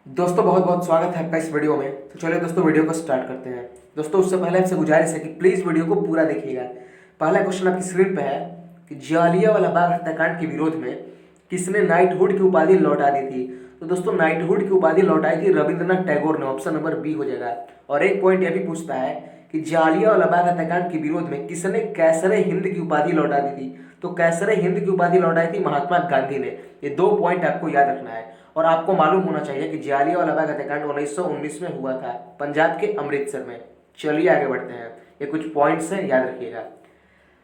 दोस्तों बहुत बहुत स्वागत है आपका इस वीडियो में। तो चलिए दोस्तों वीडियो को स्टार्ट करते हैं। दोस्तों उससे पहले आपसे गुजारिश है कि प्लीज़ वीडियो को पूरा देखिएगा। पहला क्वेश्चन आपकी स्क्रीन पे है कि जालियांवाला बाग हत्याकांड के विरोध में किसने नाइटहुड की उपाधि लौटा दी थी। तो दोस्तों नाइटहुड की उपाधि लौटाई थी रविंद्रनाथ टैगोर ने, ऑप्शन नंबर बी हो जाएगा। और एक पॉइंट यह भी पूछता है कि जालियांवाला बाग हत्याकांड के विरोध में किसने कैसरे हिंद की उपाधि लौटा दी थी। तो कैसरे हिंद की उपाधि लौटाई थी महात्मा गांधी ने। ये दो पॉइंट आपको याद रखना है और आपको मालूम होना चाहिए कि जालियांवाला बाग हत्याकांड 1919 में हुआ था पंजाब के अमृतसर में। चलिए आगे बढ़ते हैं, ये कुछ पॉइंट्स हैं, याद रखिएगा।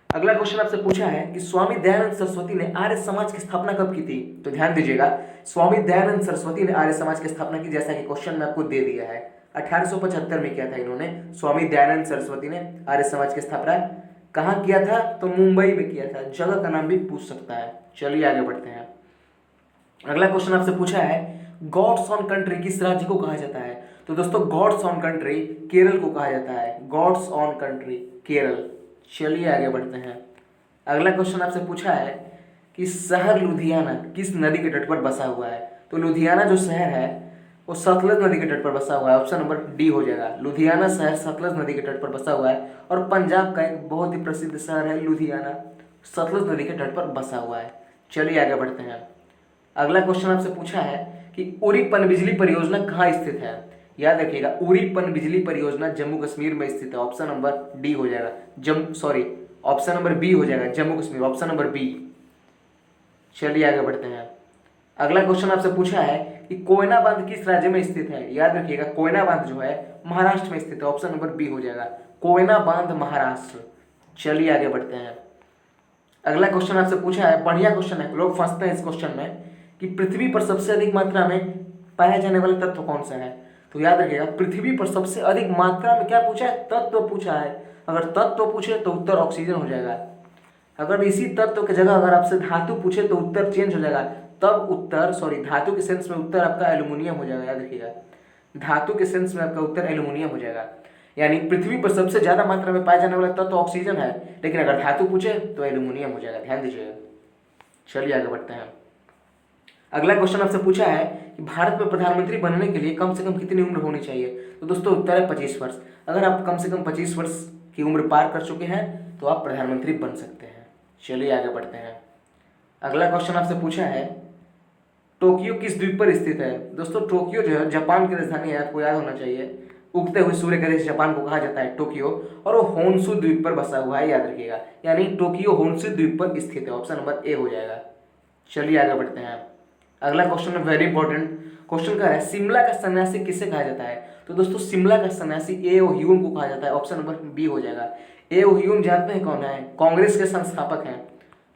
अगला क्वेश्चन आपसे पूछा है कि स्वामी दयानंद सरस्वती ने आर्य समाज की स्थापना कब की थी। तो ध्यान दीजिएगा, स्वामी दयानंद सरस्वती ने आर्य समाज की स्थापना की, जैसा कि क्वेश्चन में आपको दे दिया है। 1875 में किया था इन्होंने, स्वामी दयानंद सरस्वती ने आर्य समाज की स्थापना कहाँ किया था। तो मुंबई में किया था, जगह का नाम भी पूछ सकता है। चलिए आगे बढ़ते हैं। अगला क्वेश्चन आपसे पूछा है गॉड्स ऑन कंट्री किस राज्य को कहा जाता है। तो दोस्तों गॉड्स ऑन कंट्री केरल को कहा जाता है, गॉड्स ऑन कंट्री केरल। चलिए आगे बढ़ते हैं। अगला क्वेश्चन आपसे पूछा है कि शहर लुधियाना किस नदी के तट पर बसा हुआ है। तो लुधियाना जो शहर है वो सतलज नदी के तट पर बसा हुआ है, ऑप्शन नंबर डी हो जाएगा। लुधियाना शहर सतलज नदी के तट पर बसा हुआ है और पंजाब का एक बहुत ही प्रसिद्ध शहर है लुधियाना, सतलज नदी के तट पर बसा हुआ है। चलिए आगे बढ़ते हैं। अगला क्वेश्चन आपसे पूछा है कि उरी पनबिजली परियोजना कहाँ स्थित है। याद रखिएगा, उरी पनबिजली परियोजना जम्मू कश्मीर में स्थित है, ऑप्शन नंबर डी हो जाएगा। ऑप्शन नंबर बी हो जाएगा, Jammu Kashmir, option number B. चलिए आगे बढ़ते हैं। अगला क्वेश्चन आपसे पूछा है कि कोयना बांध किस राज्य में स्थित है। याद रखिएगा, कोयना बांध जो है महाराष्ट्र में स्थित है, ऑप्शन नंबर बी हो जाएगा, कोयना बांध महाराष्ट्र। चलिए आगे बढ़ते हैं। अगला क्वेश्चन आपसे पूछा है, बढ़िया क्वेश्चन है, लोग फंसते हैं इस क्वेश्चन में, कि पृथ्वी पर सबसे अधिक मात्रा में पाया जाने वाला तत्व कौन सा है। तो याद रखिएगा, पृथ्वी पर सबसे अधिक मात्रा में क्या पूछा है, तत्व पूछा है। अगर तत्व पूछे तो उत्तर ऑक्सीजन हो जाएगा। अगर इसी तत्व की जगह अगर आपसे धातु पूछे तो उत्तर चेंज हो जाएगा। तब उत्तर धातु के सेंस में उत्तर आपका एल्यूमिनियम हो जाएगा। याद रखिएगा, धातु के सेंस में आपका उत्तर एल्यूमिनियम हो जाएगा। यानी पृथ्वी पर सबसे ज्यादा मात्रा में पाया जाने वाला तत्व ऑक्सीजन है, लेकिन अगर धातु पूछे तो एल्यूमिनियम हो जाएगा। ध्यान दीजिएगा। चलिए आगे बढ़ते हैं। अगला क्वेश्चन आपसे पूछा है कि भारत में प्रधानमंत्री बनने के लिए कम से कम कितनी उम्र होनी चाहिए। तो दोस्तों उत्तर है 25 वर्ष। अगर आप कम से कम 25 वर्ष की उम्र पार कर चुके हैं तो आप प्रधानमंत्री बन सकते हैं। चलिए आगे बढ़ते हैं। अगला क्वेश्चन आपसे पूछा है टोक्यो किस द्वीप पर स्थित है। दोस्तों टोक्यो जो है जापान की राजधानी है, आपको याद होना चाहिए। उगते हुए सूर्य का देश जापान को कहा जाता है टोक्यो, और वो होन्शु द्वीप पर बसा हुआ है। याद रखिएगा, यानी टोक्यो होन्शु द्वीप पर स्थित है, ऑप्शन नंबर ए हो जाएगा। चलिए आगे बढ़ते हैं। अगला क्वेश्चन वेरी इंपॉर्टेंट क्वेश्चन का है, शिमला का सन्यासी किसे कहा जाता है। तो दोस्तों शिमला का सन्यासी ए.ओ. ह्यूम को कहा जाता है, ऑप्शन नंबर बी हो जाएगा। ए.ओ. ह्यूम जानते हैं कौन है, कांग्रेस के संस्थापक हैं।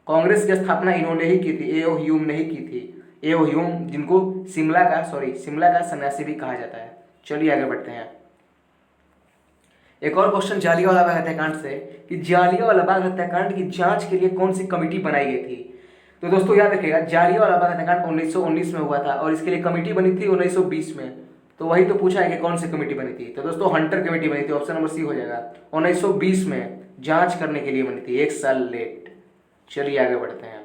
कांग्रेस की स्थापना इन्होंने ही की थी, ए.ओ. ह्यूम ने ही की थी। ए.ओ. ह्यूम जिनको शिमला का सन्यासी भी कहा जाता है। चलिए आगे बढ़ते हैं। एक और क्वेश्चन जालियांवाला बाग हत्याकांड से कि जालियांवाला बाग हत्याकांड की जांच के लिए कौन सी कमेटी बनाई गई थी। तो दोस्तों याद रखिएगा, जालियांवाला बाग हत्याकांड 1919 में हुआ था और इसके लिए कमेटी बनी थी 1920 में। तो वही तो पूछा है कि कौन सी कमेटी बनी थी। तो दोस्तों हंटर कमेटी बनी थी, ऑप्शन नंबर सी हो जाएगा। 1920 में जांच करने के लिए बनी थी, एक साल लेट। चलिए आगे बढ़ते हैं।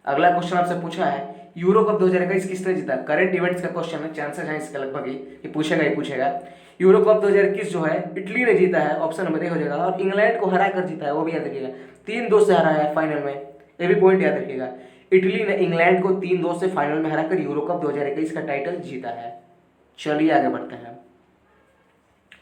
अगला क्वेश्चन आपसे पूछा है यूरो कप 2021 किसने जीता। करंट इवेंट्स का क्वेश्चन है, चांसेस हैं इसका लगभग ही पूछेगा ही पूछेगा। यूरो कप 2021 जो है इटली ने जीता है, ऑप्शन नंबर ए हो जाएगा। और इंग्लैंड को हरा कर जीता है, वो भी याद रखिएगा, 3-2 से हराया है फाइनल में। ये भी पॉइंट याद रखिएगा, इटली ने इंग्लैंड को 3-2 से फाइनल में हराकर यूरो कप 2021 का टाइटल जीता है। चलिए आगे बढ़ते हैं।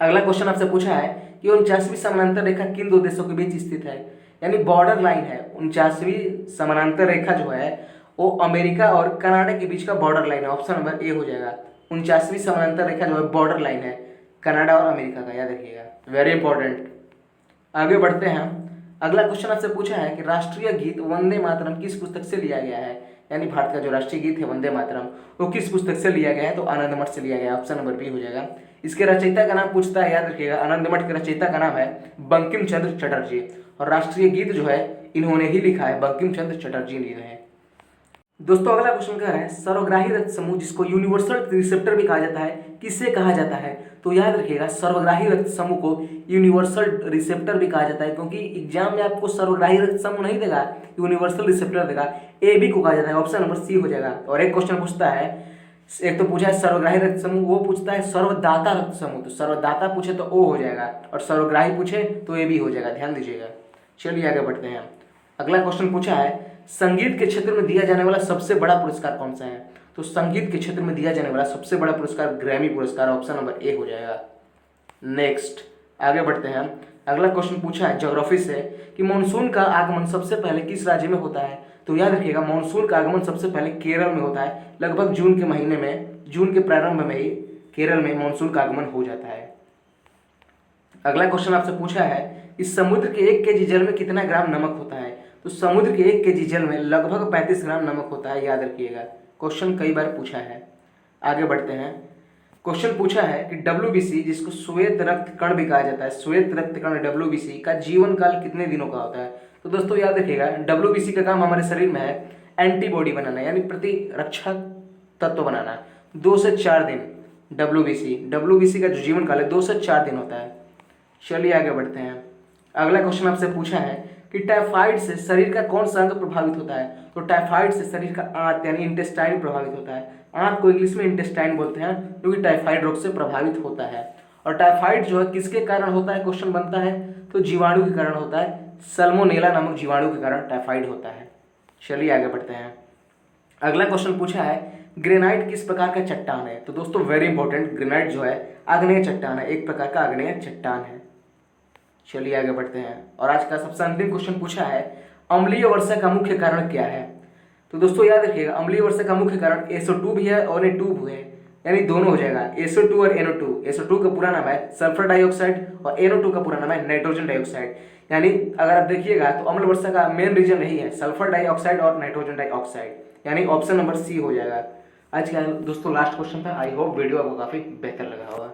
अगला क्वेश्चन आपसे पूछा है कि 49वीं समानांतर रेखा किन दो देशों के बीच स्थित है। यानी बॉर्डर लाइन है, 49वीं समानांतर रेखा जो है वो अमेरिका और कनाडा के बीच का बॉर्डर लाइन है, ऑप्शन नंबर ए हो जाएगा। 49वीं समानांतर रेखा जो है बॉर्डर लाइन है कनाडा और अमेरिका का, याद रखिएगा, वेरी इंपॉर्टेंट। आगे बढ़ते हैं। अगला क्वेश्चन आपसे पूछा है कि राष्ट्रीय गीत वंदे मातरम किस पुस्तक से लिया गया है। यानी भारत का जो राष्ट्रीय गीत है वंदे मातरम, वो किस पुस्तक से लिया गया है। तो आनंद मठ से लिया गया है, ऑप्शन नंबर बी हो जाएगा। इसके रचयिता का नाम पूछता है, याद रखिएगा, आनंद मठ के रचयिता का नाम है बंकिम चंद्र चटर्जी। और राष्ट्रीय गीत जो है इन्होंने ही लिखा है, बंकिम चंद्र चटर्जी ने। दोस्तों अगला क्वेश्चन क्या है, सर्वग्राही रक्त समूह जिसको यूनिवर्सल रिसेप्टर भी कहा जाता है, किसे कहा जाता है। तो याद रखिएगा, सर्वग्राही रक्त समूह को यूनिवर्सल रिसेप्टर भी कहा जाता है, क्योंकि एग्जाम में आपको सर्वग्राही रक्त समूह नहीं देगा, यूनिवर्सल रिसेप्टर देगा। ए बी को कहा जाता है, ऑप्शन नंबर सी हो जाएगा। और एक क्वेश्चन पूछता है एक तो पूछा है सर्वग्राही रक्त समूह, वो पूछता है सर्वदाता रक्त समूह, तो सर्वदाता पूछे तो ओ हो जाएगा और सर्वग्राही पूछे तो ए भी हो जाएगा, ध्यान दीजिएगा। चलिए आगे बढ़ते हैं। अगला क्वेश्चन पूछा है संगीत के क्षेत्र में दिया जाने वाला सबसे बड़ा पुरस्कार कौन सा है? तो संगीत के क्षेत्र में दिया जाने वाला सबसे बड़ा पुरस्कार ग्रैमी पुरस्कार, ऑप्शन नंबर ए हो जाएगा। नेक्स्ट आगे बढ़ते हैं। अगला क्वेश्चन पूछा है ज्योग्राफी से कि मानसून का आगमन सबसे पहले किस राज्य में होता है? तो याद रखिएगा मानसून का आगमन सबसे पहले केरल में होता है, लगभग जून के महीने में, जून के प्रारंभ में ही केरल में मानसून का आगमन हो जाता है। अगला क्वेश्चन आपसे पूछा है कि समुद्र के 1 केजी जल में कितना ग्राम नमक होता है? तो समुद्र के 1 केजी जल में लगभग 35 ग्राम नमक होता है, याद रखिएगा, क्वेश्चन कई बार पूछा है। आगे बढ़ते हैं। क्वेश्चन पूछा है कि WBC जिसको श्वेत रक्त कण भी कहा जाता है, श्वेत रक्त कण WBC का जीवन काल कितने दिनों का होता है? तो दोस्तों याद रखिएगा WBC का काम हमारे शरीर में है एंटीबॉडी बनाना, यानी प्रतिरक्षा तत्व बनाना। 2 से 4 दिन WBC का जो जीवन काल है 2 से 4 दिन होता है। चलिए आगे बढ़ते हैं। अगला क्वेश्चन आपसे पूछा है कि टाइफाइड से शरीर का कौन सा अंग प्रभावित होता है? तो टाइफाइड से शरीर का आंत यानी इंटेस्टाइन प्रभावित होता है। आंत को इंग्लिश में इंटेस्टाइन बोलते हैं, जो कि टाइफाइड रोग से प्रभावित होता है। और टाइफाइड जो है किसके कारण होता है, क्वेश्चन बनता है, तो जीवाणु के कारण होता है, सल्मोनेला नामक जीवाणु के कारण टाइफाइड होता है। चलिए आगे बढ़ते हैं। अगला क्वेश्चन पूछा है ग्रेनाइट किस प्रकार का चट्टान है? तो दोस्तों वेरी इंपॉर्टेंट, ग्रेनाइट जो है आग्नेय चट्टान है, एक प्रकार का आग्नेय चट्टान है। चलिए आगे बढ़ते हैं। और आज का सबसे अंतिम क्वेश्चन पूछा है अम्लीय वर्षा का मुख्य कारण क्या है? तो दोस्तों याद रखिएगा अम्लीय वर्षा का मुख्य कारण SO2 भी है और Na2 भी है, यानी दोनों हो जाएगा, SO2 और NO2। SO2 का पूरा नाम है सल्फर डाइऑक्साइड और NO2 का पूरा नाम है नाइट्रोजन डाइऑक्साइड। यानी अगर आप देखिएगा तो अम्ल वर्षा का मेन रीजन यही है, सल्फर डाइऑक्साइड और नाइट्रोजन डाइऑक्साइड, यानी ऑप्शन नंबर सी हो जाएगा। आज का दोस्तों लास्ट क्वेश्चन था। आई होप वीडियो आपको काफी बेहतर लगा होगा।